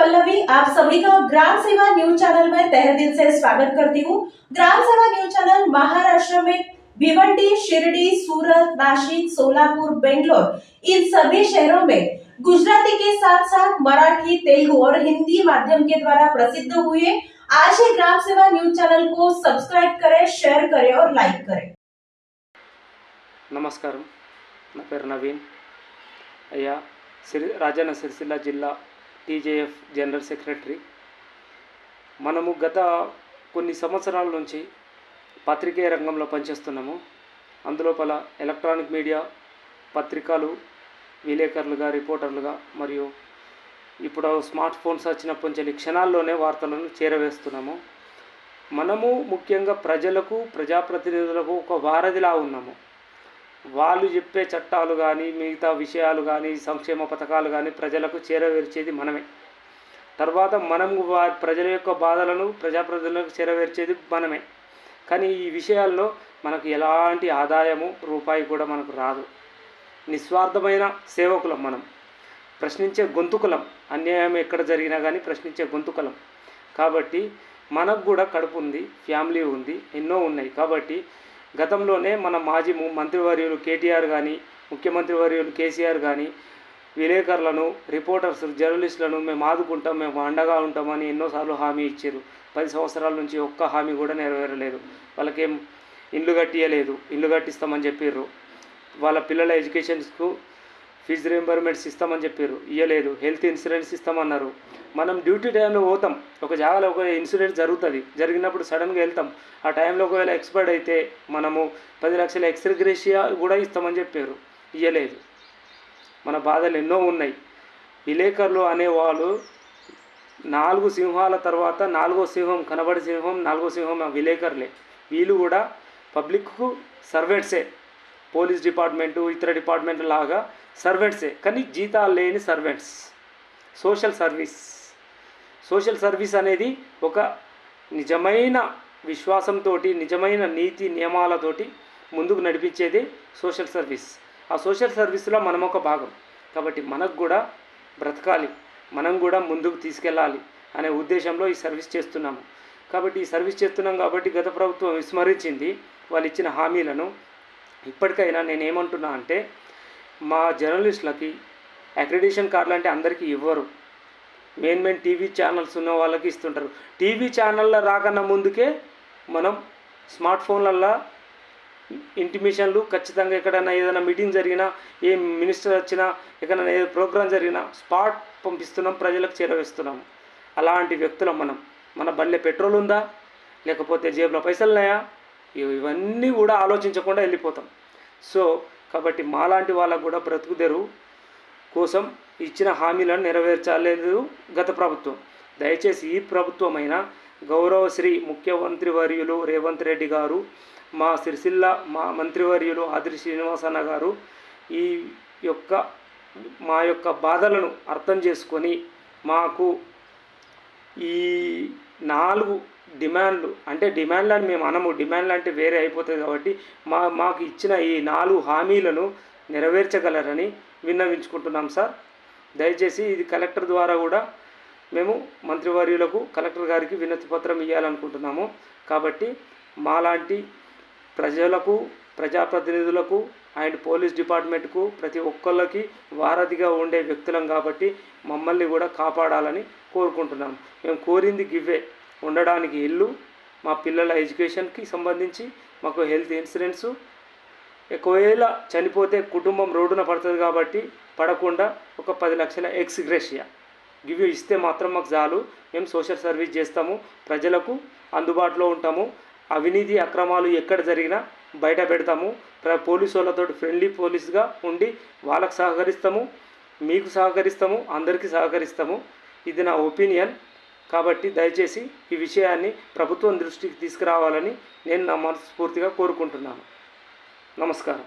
पल्लवी, आप सभी का ग्राम सेवा न्यूज चैनल में तहे दिल से स्वागत करती हूँ। ग्राम सेवा न्यूज चैनल महाराष्ट्र में भिवंडी, शिरडी, सूरत, नासिक, सोलापुर, बेंगलोर इन सभी शहरों में गुजराती के साथ साथ मराठी, तेलुगु और हिंदी माध्यम के द्वारा प्रसिद्ध हुए। आज ही ग्राम सेवा न्यूज चैनल को सब्सक्राइब करें, शेयर करें और लाइक करें। नमस्कार, ना पेर नवीन अय्या राजన్న సిరిసిల్ల జిల్లా టీజేఎఫ్ జనరల్ సెక్రటరీ. మనము గత కొన్ని సంవత్సరాల నుంచి పత్రికేయ రంగంలో పనిచేస్తున్నాము. అందులోపల ఎలక్ట్రానిక్ మీడియా, పత్రికలు, విలేకరులుగా, రిపోర్టర్లుగా మరియు ఇప్పుడు స్మార్ట్ ఫోన్స్ వచ్చినప్పటి నుంచి క్షణాల్లోనే వార్తలను చేరవేస్తున్నాము. మనము ముఖ్యంగా ప్రజలకు, ప్రజాప్రతినిధులకు ఒక వారధిలా ఉన్నాము. వాళ్ళు చెప్పే చట్టాలు కానీ, మిగతా విషయాలు కానీ, సంక్షేమ పథకాలు కానీ ప్రజలకు చేరవేర్చేది మనమే. తర్వాత మనము ప్రజల యొక్క బాధలను ప్రజాప్రతినిధులకు చేరవేర్చేది మనమే. కానీ ఈ విషయాల్లో మనకు ఎలాంటి ఆదాయము రూపాయి కూడా మనకు రాదు. నిస్వార్థమైన సేవకులం మనం, ప్రశ్నించే గొంతుకులం. అన్యాయం ఎక్కడ జరిగినా కానీ ప్రశ్నించే గొంతుకులం. కాబట్టి మనకు కూడా కడుపు ఉంది, ఫ్యామిలీ ఉంది, ఎన్నో ఉన్నాయి. కాబట్టి గతంలోనే మన మాజీ మంత్రివర్యులు కేటీఆర్ కానీ, ముఖ్యమంత్రి వర్యులు కేసీఆర్ కానీ విలేకరులను, రిపోర్టర్స్, జర్నలిస్టులను మేము ఆదుకుంటాం, మేము అండగా ఉంటామని ఎన్నోసార్లు హామీ ఇచ్చారు. 10 సంవత్సరాల నుంచి ఒక్క హామీ కూడా నెరవేరలేదు. వాళ్ళకేం ఇల్లు కట్టియలేదు, ఇల్లు కట్టిస్తామని చెప్పారు. వాళ్ళ పిల్లల ఎడ్యుకేషన్స్కు ఫీజు రీంబర్స్మెంట్స్ ఇస్తామని చెప్పారు, ఇవ్వలేదు. హెల్త్ ఇన్సూరెన్స్ ఇస్తామన్నారు. మనం డ్యూటీ టైంలో పోతాం, ఒక జాగాలో ఒక ఇన్సూరెన్స్ జరిగినప్పుడు సడన్గా వెళ్తాం. ఆ టైంలో ఒకవేళ ఎక్స్పైర్డ్ అయితే మనము 10 లక్షల ఎక్స్గ్రేషియా కూడా ఇస్తామని చెప్పారు, ఇవ్వలేదు. మన బాధలు ఎన్నో ఉన్నాయి. విలేకరులు అనేవాళ్ళు 4 సింహాల తర్వాత 4వ సింహం, కనబడి సింహం, 4వ సింహం విలేకరులే. వీళ్ళు కూడా పబ్లిక్కు సర్వెంట్సే. పోలీస్ డిపార్ట్మెంటు, ఇతర డిపార్ట్మెంట్ లాగా సర్వెంట్సే, కానీ జీతాలు లేని సర్వెంట్స్. సోషల్ సర్వీస్ అనేది ఒక నిజమైన విశ్వాసంతో, నిజమైన నీతి నియమాలతోటి ముందుకు నడిపించేది సోషల్ సర్వీస్. ఆ సోషల్ సర్వీస్లో మనం ఒక భాగం. కాబట్టి మనకు కూడా బ్రతకాలి, మనం కూడా ముందుకు తీసుకెళ్ళాలి అనే ఉద్దేశంలో ఈ సర్వీస్ చేస్తున్నాము. కాబట్టి ఈ సర్వీస్ చేస్తున్నాం కాబట్టి గత ప్రభుత్వం విస్మరించింది వాళ్ళు ఇచ్చిన హామీలను. ఇప్పటికైనా నేనేమంటున్నా అంటే, మా జర్నలిస్టులకి అక్రిడిటేషన్ కార్డులు అంటే అందరికీ ఇవ్వరు. మెయిన్ టీవీ ఛానల్స్ ఉన్న వాళ్ళకి ఇస్తుంటారు. టీవీ ఛానళ్ళ రాకన్నా ముందుకే మనం స్మార్ట్ ఫోన్లల్లో ఇంటిమేషన్లు ఖచ్చితంగా ఎక్కడైనా ఏదైనా మీటింగ్ జరిగినా, ఏ మినిస్టర్ వచ్చినా, ఎక్కడైనా ఏ ప్రోగ్రాం జరిగినా స్పాట్ పంపిస్తున్నాం, ప్రజలకు చేరవేస్తున్నాము. అలాంటి వ్యక్తులం మనం. మన బండిలో పెట్రోల్ ఉందా, లేకపోతే జేబులో పైసలు ఉన్నాయా, ఇవన్నీ కూడా ఆలోచించకుండా వెళ్ళిపోతాం. సో కాబట్టి మాలాంటి వాళ్ళకు కూడా బ్రతుకుదెరువు కోసం ఇచ్చిన హామీలను నెరవేర్చలేదు గత ప్రభుత్వం. దయచేసి ఈ ప్రభుత్వమైనా గౌరవశ్రీ ముఖ్యమంత్రి వర్యులు రేవంత్ రెడ్డి గారు, మా సిరిసిల్ల మా మంత్రివర్యులు ఆదిరి శ్రీనివాసన్న గారు మా యొక్క బాధలను అర్థం చేసుకొని మాకు ఈ 4 డిమాండ్లు, అంటే డిమాండ్లు అని మేము అనము, డిమాండ్లు అంటే వేరే అయిపోతుంది కాబట్టి మాకు ఇచ్చిన ఈ 4 హామీలను నెరవేర్చగలరని విన్నవించుకుంటున్నాం సార్. దయచేసి ఇది కలెక్టర్ ద్వారా కూడా మేము మంత్రివర్యులకు, కలెక్టర్ గారికి వినతి పత్రం ఇవ్వాలనుకుంటున్నాము. కాబట్టి మాలాంటి ప్రజలకు, ప్రజాప్రతినిధులకు అండ్ పోలీస్ డిపార్ట్మెంట్కు ప్రతి ఒక్కళ్ళకి వారధిగా ఉండే వ్యక్తులం కాబట్టి మమ్మల్ని కూడా కాపాడాలని కోరుకుంటున్నాము. మేము కోరింది గివ్వే: ఉండడానికి ఇల్లు, మా పిల్లల ఎడ్యుకేషన్కి సంబంధించి మాకు హెల్త్ ఇన్సూరెన్సు, ఒకవేళ చనిపోతే కుటుంబం రోడ్డున పడుతుంది కాబట్టి పడకుండా ఒక 10 లక్షల ఎక్స్గ్రేషియా గివ్ ఇస్తే మాత్రం మాకు చాలు. మేము సోషల్ సర్వీస్ చేస్తాము, ప్రజలకు అందుబాటులో ఉంటాము. అవినీతి అక్రమాలు ఎక్కడ జరిగినా బయట పెడతాము. పోలీసు వాళ్ళతో ఫ్రెండ్లీ పోలీస్గా ఉండి వాళ్ళకు సహకరిస్తాము, మీకు సహకరిస్తాము, అందరికీ సహకరిస్తాము. ఇది నా ఒపీనియన్. కాబట్టి దయచేసి ఈ విషయాన్ని ప్రభుత్వం దృష్టికి తీసుకురావాలని నేను నా మనస్ఫూర్తిగా కోరుకుంటున్నాను. నమస్కారం.